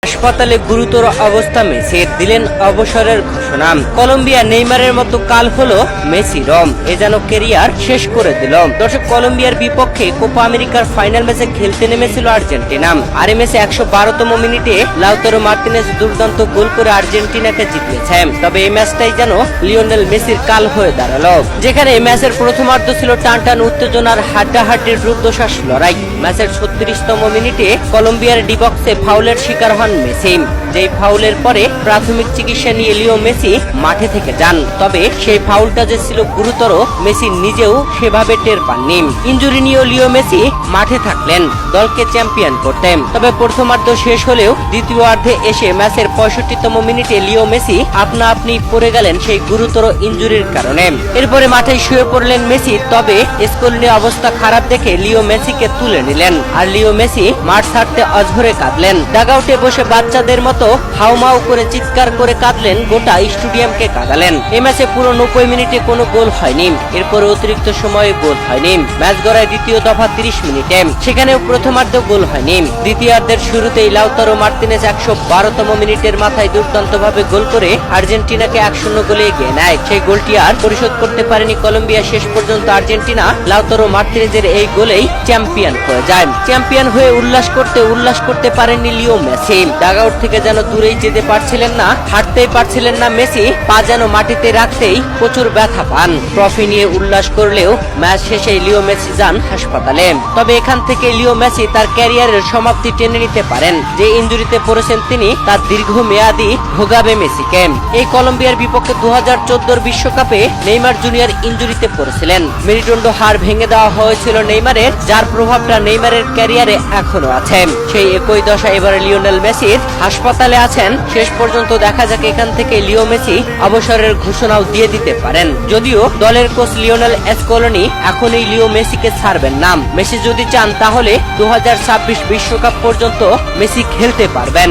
হাসপাতালে গুরুতর অবস্থা মেসির, দিলেন অবসরের ঘোষণা। কলম্বিয়া নেইমারের মতো কাল হলো মেসিরও, এ যেন ক্যারিয়ার শেষ করে দিল। দর্শক, কলম্বিয়ার বিপক্ষে কোপা আমেরিকার ফাইনাল ম্যাচে খেলতে নেমেছিল আর্জেন্টিনা। আর এই ম্যাচে 112তম মিনিটে লাউতারো মার্টিনেজ দুর্দান্ত গোল করে আর্জেন্টিনাকে জিতিয়েছে। তবে এই ম্যাচটাই যেন লিওনেল মেসির কাল হয়ে দাঁড়ালো, যেখানে ম্যাচের প্রথমার্ধ ছিল টানটান উত্তেজনার হাড্ডাহাড্ডির রুদ্ধশ্বাস লড়াই। ম্যাচের 36তম মিনিটে কলম্বিয়ার ডি বক্সে ফাউলের শিকার হন মেসি। যেই ফাউলের পরে প্রাথমিক চিকিৎসা নিয়ে লিও মেসি মাঠে থেকে যান। তবে সেই ফাউলটা যে ছিল গুরুতর, মেসি নিজেও সেভাবে টের পাননি। ইনজুরি নিয়ে লিও মেসি মাঠে থাকলেন দলকে চ্যাম্পিয়ন করতে। তবে প্রথমার্ধ শেষ হলেও দ্বিতীয়ার্ধে এসে ম্যাচের 65তম মিনিটে লিও মেসি আপনা আপনি পড়ে গেলেন সেই গুরুতর ইনজুরির কারণে। এরপরে মাঠে শুয়ে পড়লেন মেসি। তবে স্কোলিনি অবস্থা খারাপ দেখে লিও মেসিকে তুলে নিলেন। আর লিও মেসি মাঠ ছাড়তে অঝরে কাঁদলেন। ডাগআউটে বসে বাচ্চাদের মতো হাউমাউ করে চিৎকার করে কাঁদলেন, গোটা স্টেডিয়ামকে কাঁদালেন। এই ম্যাচে পুরো 90 মিনিটে কোনো গোল হয়নি। এরপরে অতিরিক্ত সময়ে গোল হয়নি। ম্যাচ গড়ায় দ্বিতীয় দফা 30 মিনিটে, সেখানেও প্রথমার্ধে গোল হয়নি। দ্বিতীয়ার্ধের শুরুতেই লাউতারো মার্টিনেজ 112তম মিনিটের মাথায় দুর্দান্তভাবে গোল করে আর্জেন্টিনাকে 1-0 গোলে এগিয়ে নেয়। সেই গোলটি আর পরিশোধ করতে পারেনি কলম্বিয়া। শেষ পর্যন্ত আর্জেন্টিনা লাউতারো মার্টিনেজের এই গোলেই চ্যাম্পিয়ন হয়ে যায়। চ্যাম্পিয়ন হয়ে উল্লাস করতে পারেননি লিও মেসি। ডাগআউট থেকে যেন দূরেই যেতে পারছিলেন না, হাঁটতেই পারছিলেন না মেসি। পা যেন মাটিতে রাখতেই প্রচুর ব্যথা পান। ট্রফি নিয়ে উল্লাস করলেও ম্যাচ শেষে লিও মেসি যান হাসপাতালে। তবে এখান থেকে লিও মেসি তার ক্যারিয়ারের সমাপ্তি টেনে নিতে পারেন। যে ইনজুরিতে পড়েছেন তিনি, তার দীর্ঘমেয়াদী ভোগাবে মেসিকে। এই কলম্বিয়ার বিপক্ষে 2014 বিশ্বকাপে নেইমার জুনিয়র ইনজুরিতে পড়েছিলেন। মেরুদণ্ড হাড় ভেঙে দেওয়া হয়েছিল নেইমারের, যার প্রভাবটা নেইমারের ক্যারিয়ারে এখনো আছে। সেই একই দশা এবারে লিওনেল মেসির। হাসপাতালে আছেন। শেষ পর্যন্ত দেখা যাক এখান থেকে লিও মেসি অবসরের ঘোষণাও দিয়ে দিতে পারেন। যদিও দলের কোচ লিওনেল স্কলোনি এখন এই লিও মেসিকে ছাড়বেন না। মেসি যদি চান তাহলে 2026 বিশ্বকাপ পর্যন্ত মেসি খেলতে পারবেন।